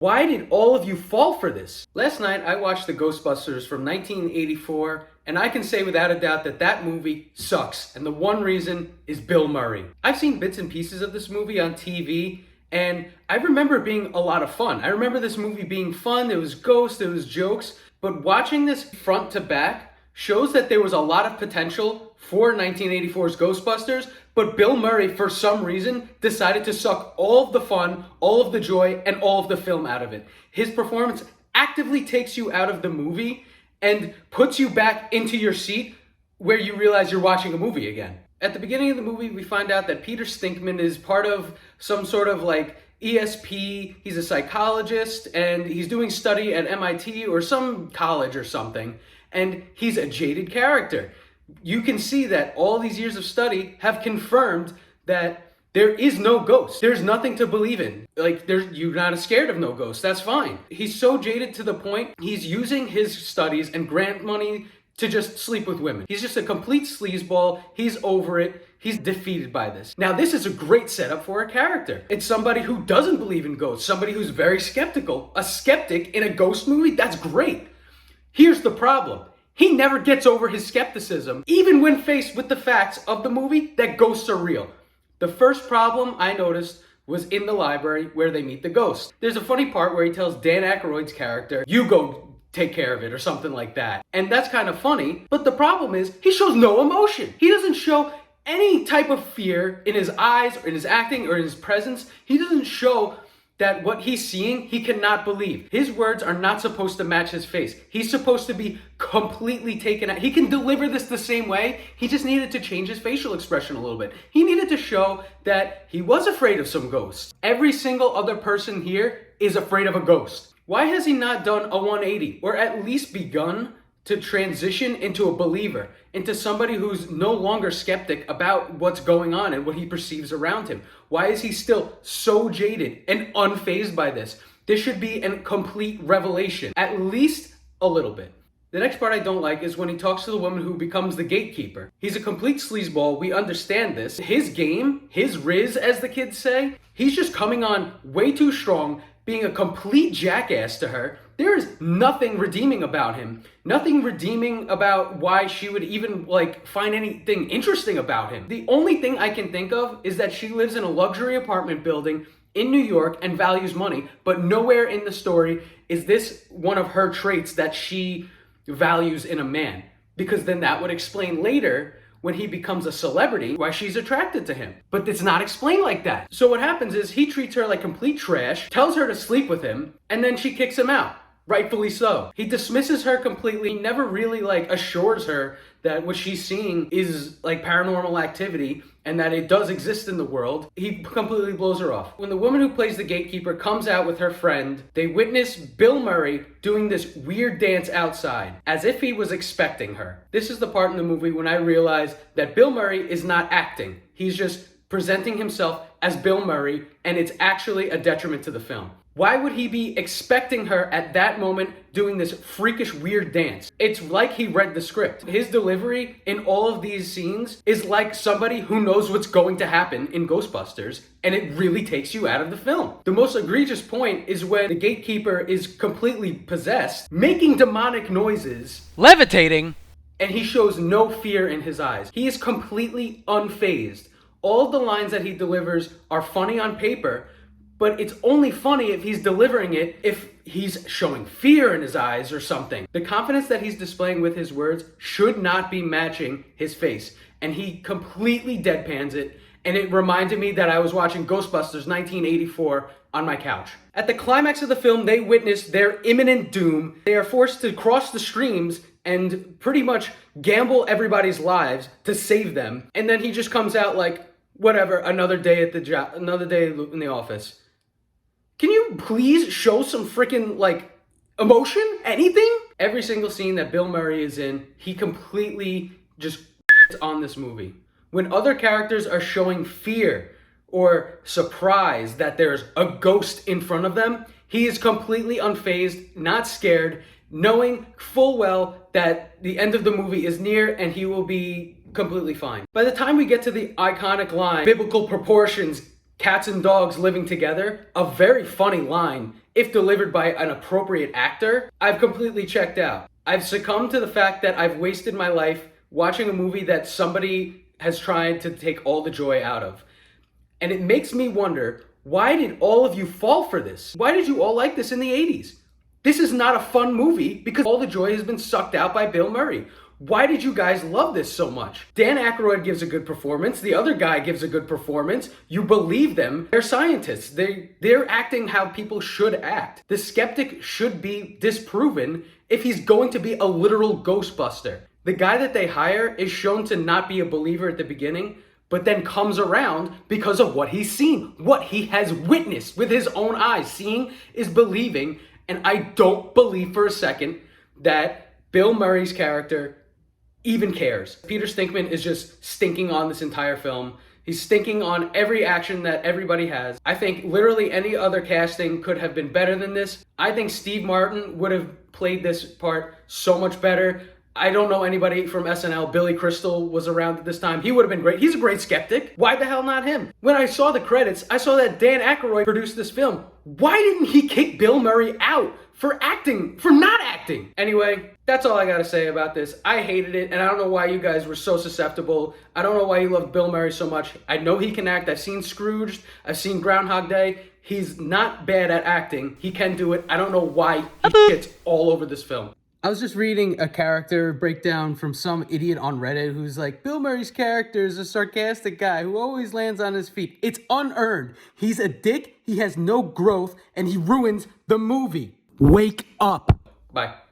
Why did all of you fall for this? Last night I watched the Ghostbusters from 1984, and I can say without a doubt that that movie sucks, and the one reason is Bill Murray. I've seen bits and pieces of this movie on TV, and I remember it being a lot of fun. I remember this movie being fun, there was ghosts, there was jokes, but watching this front to back shows that there was a lot of potential for 1984's Ghostbusters, but Bill Murray, for some reason, decided to suck all of the fun, all of the joy, and all of the film out of it. His performance actively takes you out of the movie and puts you back into your seat where you realize you're watching a movie again. At the beginning of the movie, we find out that Peter Stinkman is part of some sort of ESP, he's a psychologist, and he's doing study at MIT or some college or something, and he's a jaded character. You can see that all these years of study have confirmed that there is no ghost. There's nothing to believe in. You're not scared of no ghost. That's fine. He's so jaded to the point he's using his studies and grant money to just sleep with women. He's just a complete sleazeball. He's over it. He's defeated by this. Now, this is a great setup for a character. It's somebody who doesn't believe in ghosts, somebody who's very skeptical. A skeptic in a ghost movie, that's great. Here's the problem. He never gets over his skepticism, even when faced with the facts of the movie that ghosts are real. The first problem I noticed was in the library where they meet the ghost. There's a funny part where he tells Dan Aykroyd's character, "You go take care of it," or something like that. And that's kind of funny, but the problem is he shows no emotion. He doesn't show any type of fear in his eyes or in his acting or in his presence. He doesn't show that what he's seeing, he cannot believe. His words are not supposed to match his face. He's supposed to be completely taken out. He can deliver this the same way. He just needed to change his facial expression a little bit. He needed to show that he was afraid of some ghosts. Every single other person here is afraid of a ghost. Why has he not done a 180 or at least begun to transition into a believer, into somebody who's no longer skeptic about what's going on and what he perceives around him? Why is he still so jaded and unfazed by this? This should be a complete revelation, at least a little bit. The next part I don't like is when he talks to the woman who becomes the gatekeeper. He's a complete sleazeball, we understand this. His game, his riz as the kids say, he's just coming on way too strong, being a complete jackass to her. There is nothing redeeming about him. Nothing redeeming about why she would even find anything interesting about him. The only thing I can think of is that she lives in a luxury apartment building in New York and values money, but nowhere in the story is this one of her traits that she values in a man. Because then that would explain later when he becomes a celebrity, why she's attracted to him. But it's not explained like that. So what happens is he treats her like complete trash, tells her to sleep with him, and then she kicks him out. Rightfully so. He dismisses her completely, never really assures her that what she's seeing is paranormal activity and that it does exist in the world. He completely blows her off. When the woman who plays the gatekeeper comes out with her friend, they witness Bill Murray doing this weird dance outside, as if he was expecting her. This is the part in the movie when I realized that Bill Murray is not acting. He's just presenting himself as Bill Murray, and it's actually a detriment to the film. Why would he be expecting her at that moment doing this freakish weird dance? It's like he read the script. His delivery in all of these scenes is like somebody who knows what's going to happen in Ghostbusters, and it really takes you out of the film. The most egregious point is when the gatekeeper is completely possessed, making demonic noises, levitating, and he shows no fear in his eyes. He is completely unfazed. All the lines that he delivers are funny on paper, but it's only funny if he's delivering it if he's showing fear in his eyes or something. The confidence that he's displaying with his words should not be matching his face. And he completely deadpans it. And it reminded me that I was watching Ghostbusters 1984 on my couch. At the climax of the film, they witness their imminent doom. They are forced to cross the streams and pretty much gamble everybody's lives to save them. And then he just comes out whatever, another day at the job, another day in the office. Can you please show some freaking emotion? Anything? Every single scene that Bill Murray is in, he completely just on this movie. When other characters are showing fear or surprise that there's a ghost in front of them, he is completely unfazed, not scared, knowing full well that the end of the movie is near and he will be completely fine. By the time we get to the iconic line, biblical proportions, cats and dogs living together, a very funny line. if delivered by an appropriate actor, I've completely checked out. I've succumbed to the fact that I've wasted my life watching a movie that somebody has tried to take all the joy out of. And it makes me wonder, why did all of you fall for this? Why did you all like this in the 80s? This is not a fun movie because all the joy has been sucked out by Bill Murray. Why did you guys love this so much? Dan Aykroyd gives a good performance. The other guy gives a good performance. You believe them. They're scientists. They're acting how people should act. The skeptic should be disproven if he's going to be a literal Ghostbuster. The guy that they hire is shown to not be a believer at the beginning, but then comes around because of what he's seen, what he has witnessed with his own eyes. Seeing is believing, and I don't believe for a second that Bill Murray's character even cares. Peter Stinkman is just stinking on this entire film. He's stinking on every action that everybody has. I think literally any other casting could have been better than this. I think Steve Martin would have played this part so much better. I don't know anybody from SNL. Billy Crystal was around at this time. He would have been great. He's a great skeptic. Why the hell not him? When I saw the credits, I saw that Dan Aykroyd produced this film. Why didn't he kick Bill Murray out for not acting? Anyway, that's all I gotta say about this. I hated it, and I don't know why you guys were so susceptible. I don't know why you love Bill Murray so much. I know he can act. I've seen Scrooged. I've seen Groundhog Day. He's not bad at acting. He can do it. I don't know why he shits all over this film. I was just reading a character breakdown from some idiot on Reddit who's like, Bill Murray's character is a sarcastic guy who always lands on his feet. It's unearned. He's a dick, he has no growth, and he ruins the movie. Wake up. Bye.